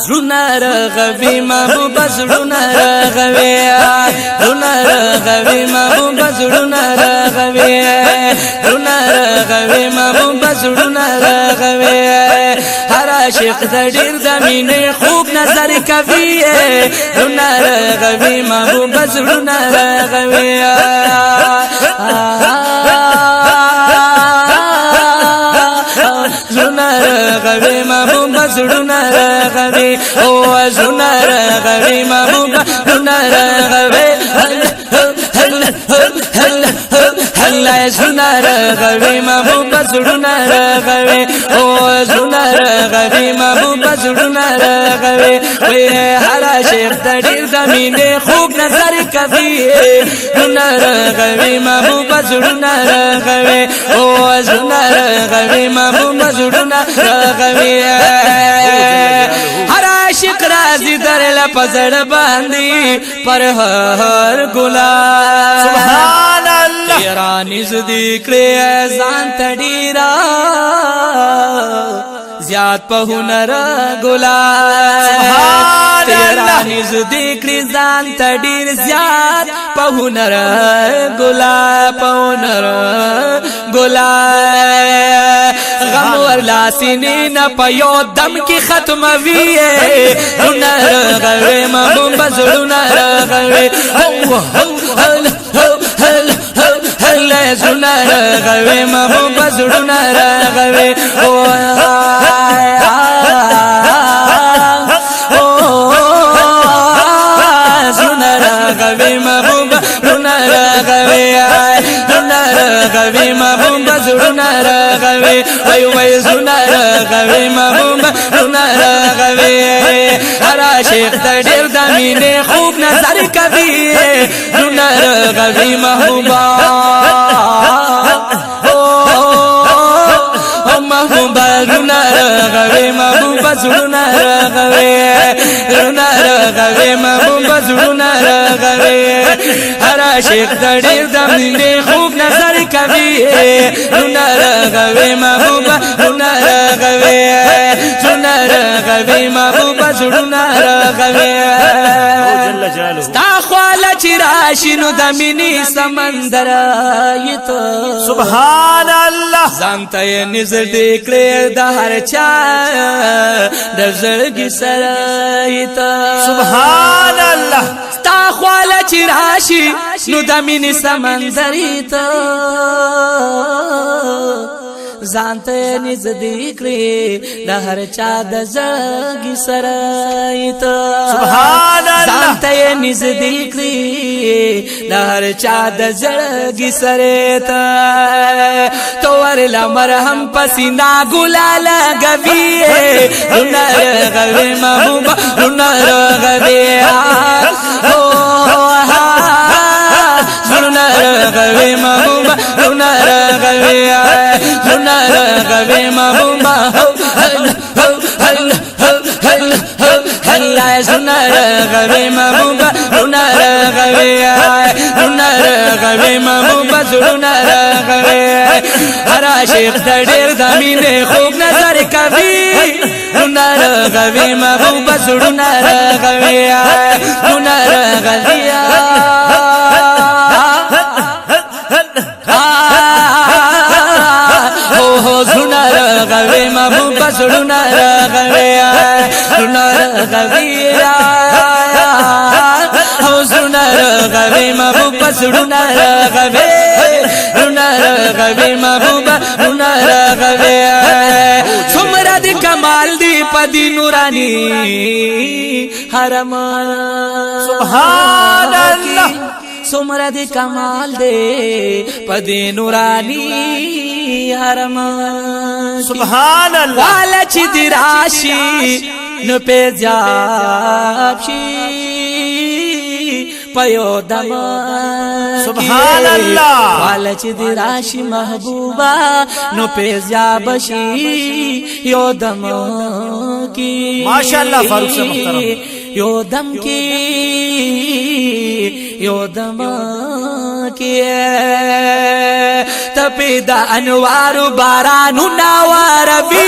زړونه رغوي محبوب زړونه رغوي زړونه رغوي محبوب زړونه رغوي زړونه رغوي محبوب زړونه رغوي هر عاشق د ډېر د مینې خوب نظر کوي زړونه رغوي محبوب زړونه رغوي زړونه رغوي محبوب زړونه رغوي او زړونه رغوي محبوب زړونه رغوي هلا زړونه رغوي محبوب زړونه رغوي او زړونه رغوي محبوب زړونه رغوي وي هر عاشق د ډېر د مینې خوب نظر کوي زړونه رغوي محبوب زړونه رغوي او زړونه رغوي محبوب زړونه رغوي هر عاشق راضي درله پزړ باندې پر هر ګلاب سبحان الله ایرانی ذکر ځان تډیرا زیاد په هنر ګلاب سبحان الله ایرانی ذکر ځان تډیر زیاد په هنر ګلاب په هنر ګلاب غم ورلا سینې نه په یو دم کې ختموي هنر غوي محبوب زړونه رغوي هلا زړونه رغوي محبوب زړونه رغوي زړونه رغوي محبوب زړونه رغوي زړونه رغوي محبوب زړونه رغوي وای وای زړونه رغوي محبوب زړونه رغوي هر عاشق د ډېر د مینې خوب نظر کوي زړونه رغوي محبوبا محبوب زړونه رغوي محبوب زړونه رغوي زړونه رغوي محبوب زړونه رغوي هر عاشق د ډېر د مینې خوب نظر کوي زړونه رغوي محبوب زړونه رغوي زړونه رغوي محبوب زړونه رغوي جل جلاله ستا خواله چې راشي نو د مینې سمندر ایته سبحان الله ځان ته یې نږدې کړې د هر چا د زړګي سره ایته سبحان الله ستا خواله چې راشي نو د مینې سمندر ایته ځان ته یې نږدې کړې د هر چا د زړګي سره ایته سبحان الله ځان ته یې نږدې کړې د هر چا د زړګي سره ایته تو ورله مرهم پسینا ګلا لګوي زړونه رغوي محبوب زړونه رغوي زړونه رغوي محبوب زړونه رغوي زړونه رغوي محبوب هلا زړونه رغوي محبوب زړونه رغوي زړونه رغوي محبوب زړونه رغوي هر عاشق د ډېر د مینې خوب نظر کوي زړونه رغوي محبوب زړونه رغوي زړونه رغوي زړونه رغوي محبوب زړونه رغوي زړونه رغوي زړونه رغوي محبوب زړونه رغوي زړونه رغوي محبوب زړونه رغوي څومره د کمال دی پدی نورانی حرم سبحان الله څومره د کمال دی پدی نورانی حرم سبحان الله والا چې دی راشي نو په ځاب شي پيو دم سبحان الله والا چې دی راشي محبوبا نو په ځاب شي یو دم کی ماشاءالله فاروق صاحب محترم یو دم کی یو دم کی تپی دا انوار بارانو ناوار بی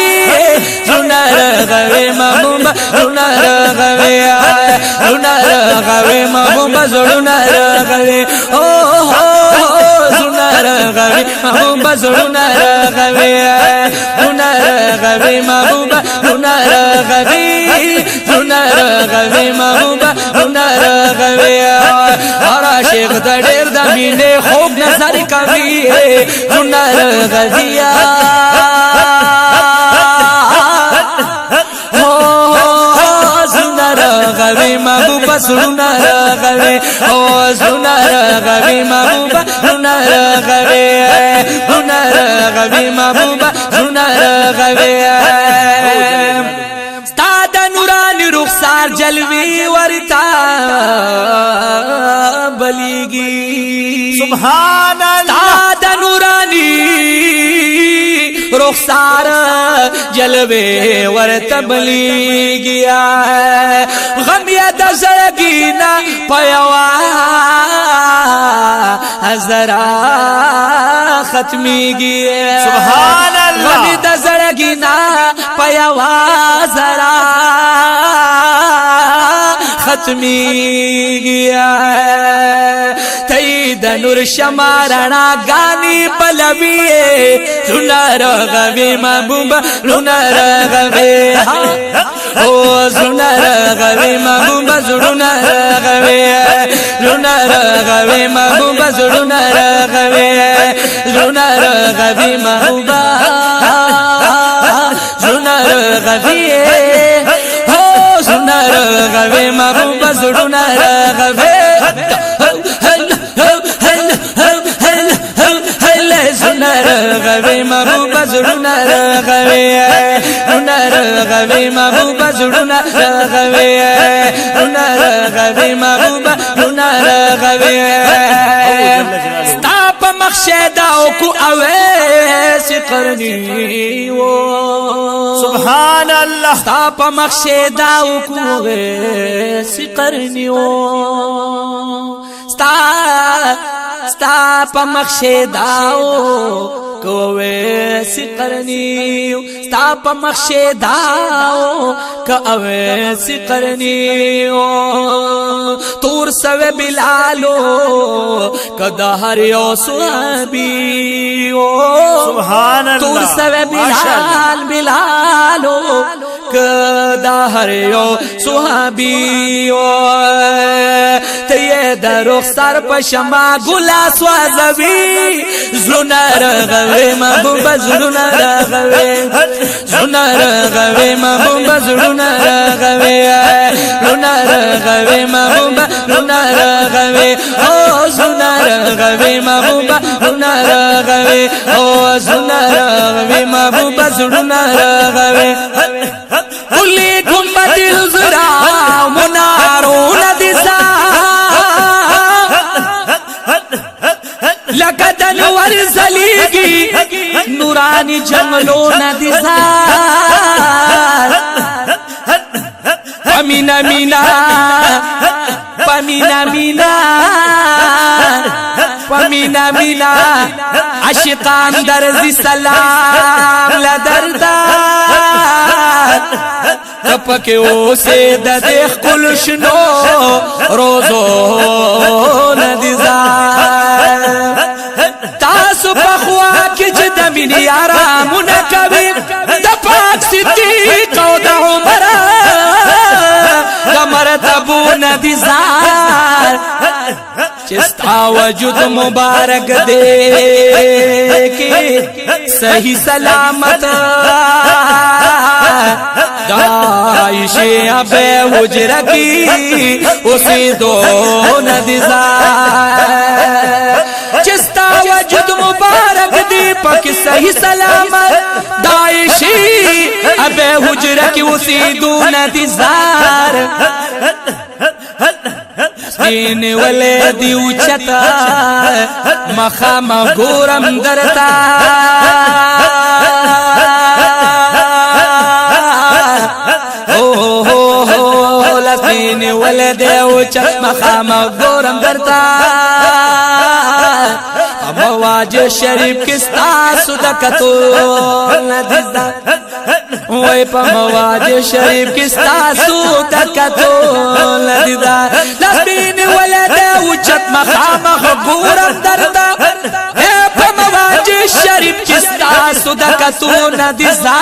رغوي محبوب زړونه رغوي زړونه رغوي محبوب زړونه رغوي زړونه رغوي محبوب زړونه رغوي زړونه رغوي محبوب زړونه رغوي هر عاشق د ډېر د مینې خوب نظر کوي زړونه رغوي رغوي محبوب زړونه رغوي زړونه رغوي محبوب زړونه رغوي زړونه رغوي محبوب زړونه رغوي ستا د نوراني رخسار جلوي ورتا بلیږي سبحان الله ستا د نوراني رخسار جلوے ورته بلیږي غم یا د زړګینا پيوا زرا ختميږي سبحان الله غم د زړګینا پيوا زرا ختميږي د نور شمارنا غاني پلوي زړونه رغوي محبوب زړونه رغوي زړونه رغوي محبوب زړونه رغوي زړونه رغوي محبوب زړونه رغوي زړونه رغوي محبوب زړونه رغوي زړونه رغوي محبوب زړونه رغوي رغوي محبوب زړونه رغوي زړونه رغوي محبوب زړونه رغوي زړونه رغوي محبوب زړونه رغوي ستا په مخ شهدا او کو اویس قرنی و سبحان الله ستا په مخ شهدا او کو اویس قرنی و ستا په مخ شهداو کوه سقرنی ستا په مخ شهداو کوه سقرنی تور سوه بلالو کدا هر یو صحابی سبحان الله تور سوه بلالو کدا هر یو صحابی ته د رخسار په شمع ګلا سوځوي زړونه رغوي محبوب زړونه رغوي زړونه رغوي محبوب زړونه رغوي زړونه رغوي محبوب زړونه رغوي زړونه رغوي محبوب زړونه رغوي زړونه رغوي محبوب زړونه رغوي کلی گنبد الزرا منارون دسا لقد انور زلیگی نورانی جنگلون دسا پمینا مینا پمینا مینا پمینا مینا عشقان درزی سلام لدردار کپکه اوسه د دې خپل شنو روزو ندزار تاسو په خوا کې چې د مینې آرامونه کوي د پاک صدیق او د عمر د مرتبو ندزار چې ستا وجود مبارک دې کې صحیح سلامت دایشه ابے حجرہ کی اسی دون دزار چستا وجود مبارک دی پاک صحیح سلامت دایشه ابے حجرہ کی اسی دون دزار سپین ولدی اوچتا مخام گورم درتا لسپین ولدی اوچت مخام گورم درتا مواجه شریف کستا صدقتو ندیزا وای په مواجه شریف کستا صدقتو ندیزا لبین ولدا وجت مخامخ ګورم دردا په مواجه شریف کستا صدقتو ندیزا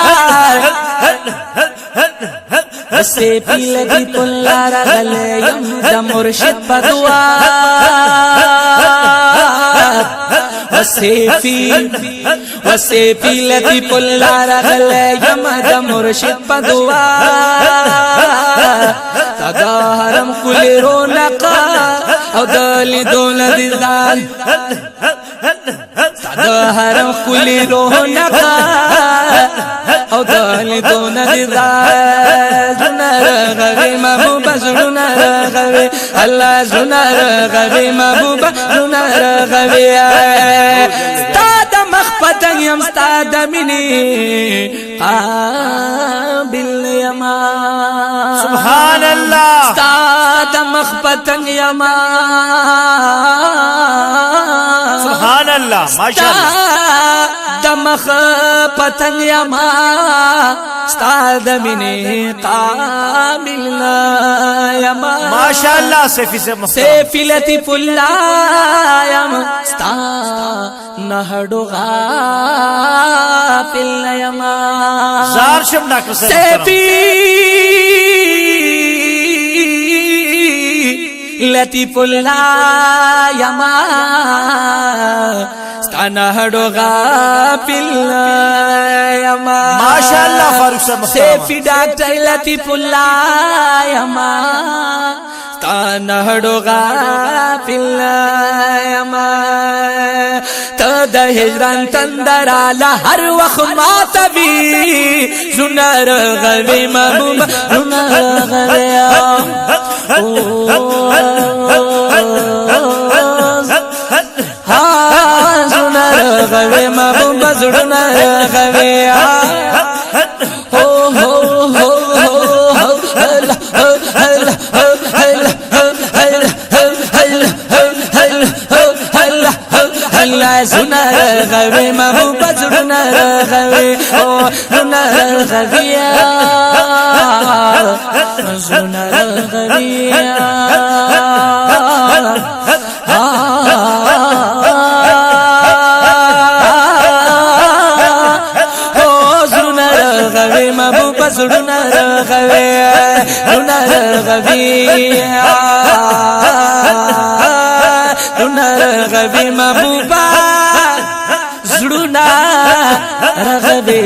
وسه پیل دی پلار غلے یم د مرشد بدوا وسه پیل دی پلار غلے یم د مرشد بدوا تدا حرم کل رونقا او دلی دولت ځان تدا حرم کل رونقا او دلی دولت ځان غوي محبوب زړونه غوي الله زړونه غوي محبوب زړونه غوي ستاد مخپتن يم ستاد مني قابل يما سبحان الله ستاد مخپتن يما سبحان الله ما شاء الله دمخ پتن یما ستاد منی قابل یما ما شاء الله سیفی سے محترم سیفی لطیف اللہ یما ستا نهڑو غافل یما زار شم ڈاکٹر صاحب سیفی لطیف اللہ یما نهڑو غافل یما ماشاء اللہ فاروق صاحب سیفی ڈاکٹر لطیف اللہ یما نهڑو غافل یما تد هجران تندر علی هر وخت ماتوی زنر غوی محبوب زنر غوی غوي محبوب زړونه غوي هو هو هو هو الله زړونه غوي محبوب زړونه غوي زړونه غوي زړونه غوي محبوب زړونه غوي زړونه غوي زړونه غوي محبوب زړونه غوي